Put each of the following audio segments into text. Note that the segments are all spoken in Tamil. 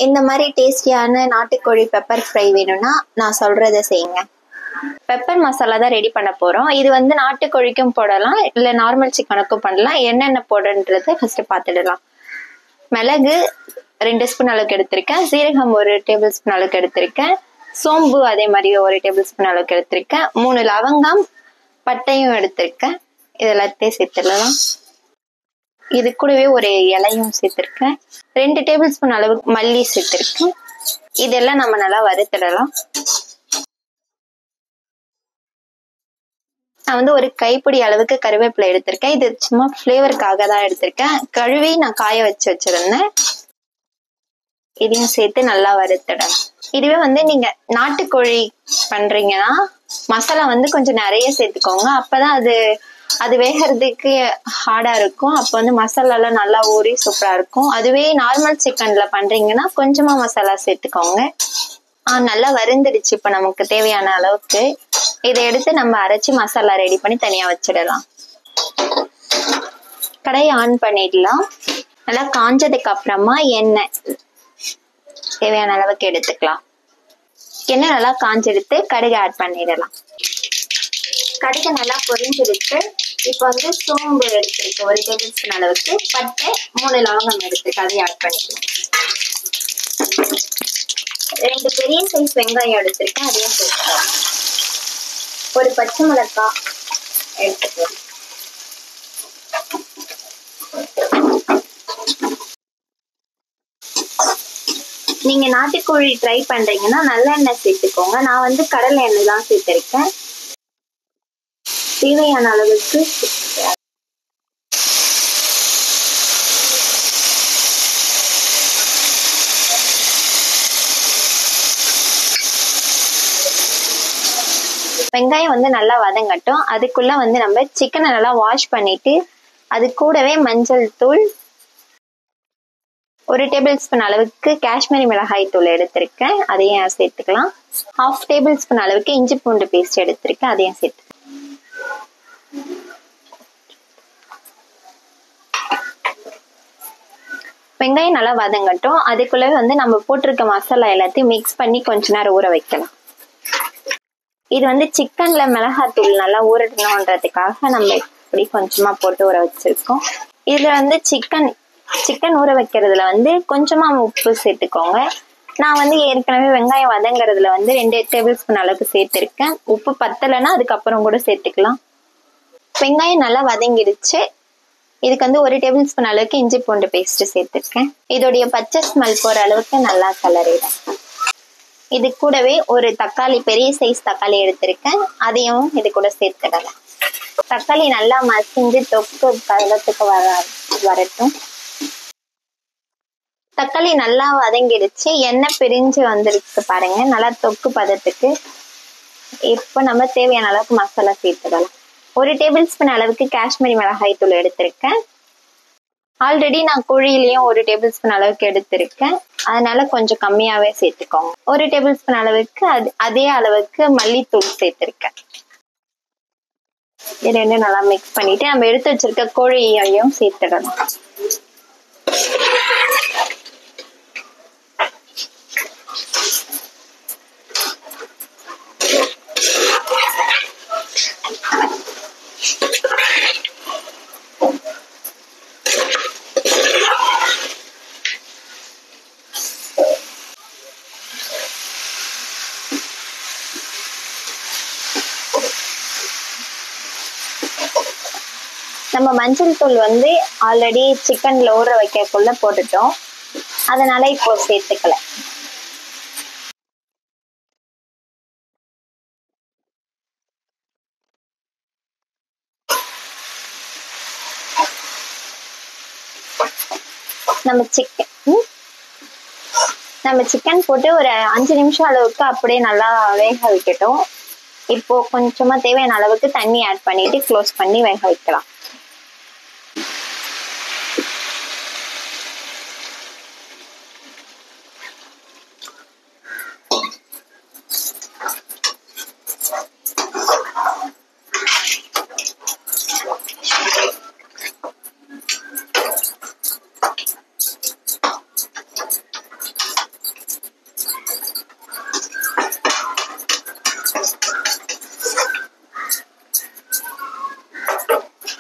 இந்த மாதிரி டேஸ்டியான நாட்டுக்கோழி பெப்பர் ஃப்ரை வேணும்னா நான் சொல்றதை செய்யுங்க. பெப்பர் மசாலா தான் ரெடி பண்ண போறோம். இது வந்து நாட்டுக்கோழிக்கும் போடலாம், இல்ல நார்மல் சிக்கனுக்கும் பண்ணலாம். என்னென்ன போடுன்றத ஃபர்ஸ்ட் பார்த்துடலாம். மிளகு 2 ஸ்பூன் அளவுக்கு எடுத்திருக்கேன், சீரகம் 1 டேபிள் ஸ்பூன் அளவுக்கு எடுத்திருக்கேன், சோம்பு அதே மாதிரி 1 டேபிள் ஸ்பூன் அளவுக்கு எடுத்திருக்கேன், 3 லவங்கம், பட்டையும் எடுத்திருக்கேன். இது எல்லாத்தையும் சேர்த்துடலாம். இது கூடவே ஒரு இலையும் சேர்த்திருக்கேன், 2 டேபிள் ஸ்பூன் அளவுக்கு மல்லி சேர்த்திருக்கேன். இதெல்லாம் நம்ம நல்லா வறுத்துடலாம். நான் வந்து ஒரு கைப்பிடி அளவுக்கு கருவேப்பிலை எடுத்திருக்கேன். இது சும்மா ஃபிளேவருக்காக தான் எடுத்திருக்கேன். கழுவி நான் காய வச்சிருந்தேன். இதையும் சேர்த்து நல்லா வறுத்துடலாம். இதுவே வந்து நீங்க நாட்டுக்கோழி பண்றீங்கன்னா மசாலா வந்து கொஞ்சம் நிறைய சேர்த்துக்கோங்க. அப்பதான் அது வேகிறதுக்கு ஹார்டா இருக்கும். அப்ப வந்து மசாலா எல்லாம் நல்லா ஊறி சூப்பரா இருக்கும். அதுவே நார்மல் சிக்கன்ல பண்றீங்கன்னா கொஞ்சமா மசாலா சேர்த்துக்கோங்க. நல்லா வறுந்துடுச்சு. இப்ப நமக்கு தேவையான அளவுக்கு இதை எடுத்து நம்ம அரைச்சி மசாலா ரெடி பண்ணி தனியா வச்சிடலாம். கடாயை ஆன் பண்ணிடலாம். நல்லா காஞ்சதுக்கு அப்புறமா எண்ணெய் தேவையான அளவுக்கு எடுத்துக்கலாம். எண்ணெய் நல்லா காஞ்செடுத்து கடுகு ஆட் பண்ணிடலாம். கடுகு நல்லா பொரிஞ்சிருக்கு. இப்ப வந்து சோம்பு எடுத்துருக்கு 1 டேபிள் ஸ்பூன் அளவுக்கு, பட்டை 3 லவங்கம் எடுத்து அதை ஆட் பண்ணிக்கலாம். 2 பெரிய சைஸ் வெங்காயம் எடுத்திருக்கேன், அதையும் சேர்த்துக்கலாம். ஒரு பச்சை மிளகாய் எடுத்துக்கலாம். நீங்க நாட்டுக்கோழி ட்ரை பண்றீங்கன்னா நல்லெண்ணெய் சேர்த்துக்கோங்க. நான் வந்து கடலை எண்ணெய் தான் சேர்த்திருக்கேன். தேவையான அளவுக்கு வெங்காயம் வந்து நல்லா வதங்கட்டும். அதுக்குள்ள வந்து நம்ம சிக்கனை நல்லா வாஷ் பண்ணிட்டு அது கூடவே மஞ்சள் தூள், 1 டேபிள் ஸ்பூன் அளவுக்கு காஷ்மீரி மிளகாய் தூள் எடுத்திருக்கேன், அதையும் சேர்த்துக்கலாம். 1/2 டேபிள் ஸ்பூன் அளவுக்கு இஞ்சி பூண்டு பேஸ்ட் எடுத்திருக்கேன், அதையும் சேர்த்து வெங்காயம் நல்லா வதங்கட்டும். அதுக்குள்ளவே வந்து நம்ம போட்டிருக்க மசாலா எல்லாத்தையும் மிக்ஸ் பண்ணி கொஞ்ச நேரம் ஊற வைக்கலாம். இது வந்து சிக்கன்ல மிளகாத்தூள் நல்லா ஊறணுன்றதுக்காக நம்ம இப்படி கொஞ்சமா போட்டு ஊற வச்சிருக்கோம். இதுல வந்து சிக்கன் ஊற வைக்கிறதுல வந்து கொஞ்சமா உப்பு சேர்த்துக்கோங்க. நான் வந்து ஏற்கனவே வெங்காயம் வதங்குறதுல வந்து 2 டேபிள் ஸ்பூன் அளவுக்கு சேர்த்திருக்கேன். உப்பு பத்தலைன்னா அதுக்கப்புறம் கூட சேர்த்துக்கலாம். வெங்காயம் நல்லா வதங்கிடுச்சு. இதுக்கு வந்து 1 டேபிள் ஸ்பூன் அளவுக்கு இஞ்சி பூண்டு பேஸ்ட் சேர்த்திருக்கேன். இதோடைய பச்சை ஸ்மெல் போற அளவுக்கு நல்லா கலரிடும். இது கூடவே ஒரு தக்காளி, பெரிய சைஸ் தக்காளி எடுத்திருக்கேன், அதையும் இது கூட சேர்த்துடலாம். தக்காளி நல்லா மசிஞ்சு தொக்கு பதத்துக்கு வரட்டும். தக்காளி நல்லா வதங்கிடுச்சு, எண்ணெய் பிரிஞ்சு வந்துருக்கு பாருங்க, நல்லா தொக்கு பதத்துக்கு. இப்ப நம்ம தேவையான அளவுக்கு மசாலா சேர்த்துடலாம். 1 டேபிள் ஸ்பூன் அளவுக்கு காஷ்மீரி மிளகாய் தூள் எடுத்திருக்கேன். ஆல்ரெடி நான் கோழியிலையும் 1 டேபிள் ஸ்பூன் அளவுக்கு எடுத்திருக்கேன், அதனால கொஞ்சம் கம்மியாவே சேர்த்துக்கோங்க. 1 டேபிள் ஸ்பூன் அளவுக்கு அதே அளவுக்கு மல்லித்தூள் சேர்த்திருக்கேன். இது ரெண்டும் நல்லா மிக்ஸ் பண்ணிட்டு நம்ம எடுத்து வச்சிருக்க கோழியையும் சேர்த்துடலாம். நம்ம மஞ்சள் தூள் வந்து ஆல்ரெடி சிக்கன்ல ஊற வைக்கக்குள்ள போட்டுட்டோம், அதனால இப்போ சேர்த்துக்கல. நம்ம சிக்கன் போட்டு ஒரு 5 நிமிஷம் அளவுக்கு அப்படியே நல்லா வேக வைக்கட்டும். இப்போ கொஞ்சமா தேவையான அளவுக்கு தண்ணி ஆட் பண்ணிட்டு க்ளோஸ் பண்ணி வேக வைக்கலாம்.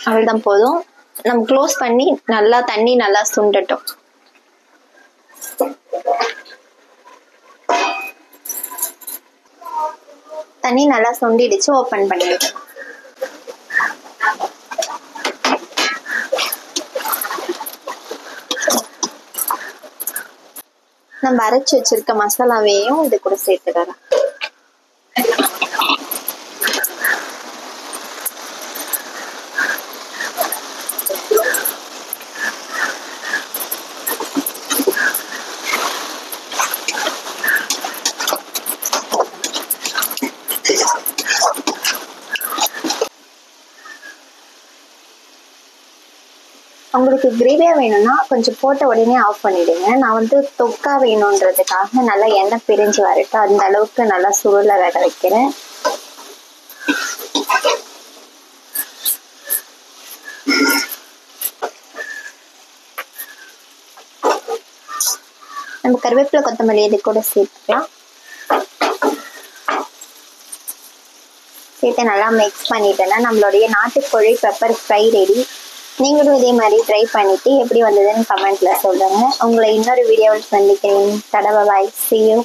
அவ்வளவுதான் போதும். நம்ம க்ளோஸ் பண்ணி நல்லா தண்ணி நல்லா சுண்டட்டும். தண்ணி நல்லா சுண்டிடுச்சு. ஓபன் பண்ணிடுங்க. நம்ம அரைச்சு வச்சிருக்க மசாலாவையும் இது கூட சேர்த்துக்கலாம். உங்களுக்கு கிரேவியா வேணும்னா கொஞ்சம் போட்ட உடனே ஆஃப் பண்ணிடுங்க. நான் வந்து தொக்கா வேணும்ன்றதுக்காக நல்லா எண்ணெய் பிரிஞ்சு வரட்டும், அந்த அளவுக்கு நல்லா சுருள வேக வைக்கிறேன். நம்ம கருவேப்பிலை கொத்தமல்லி இது கூட சேர்த்துக்கலாம். சேர்த்து நல்லா மிக்ஸ் பண்ணிட்டேன்னா நம்மளுடைய நாட்டுக்கோழி பெப்பர் ஃப்ரை ரெடி. நீங்களும் இதே மாதிரி ட்ரை பண்ணிட்டு எப்படி வந்ததுன்னு கமெண்ட்ல சொல்லுங்க. உங்களை இன்னொரு வீடியோவில் சந்திக்கிறேன். தடவை பாய். See you.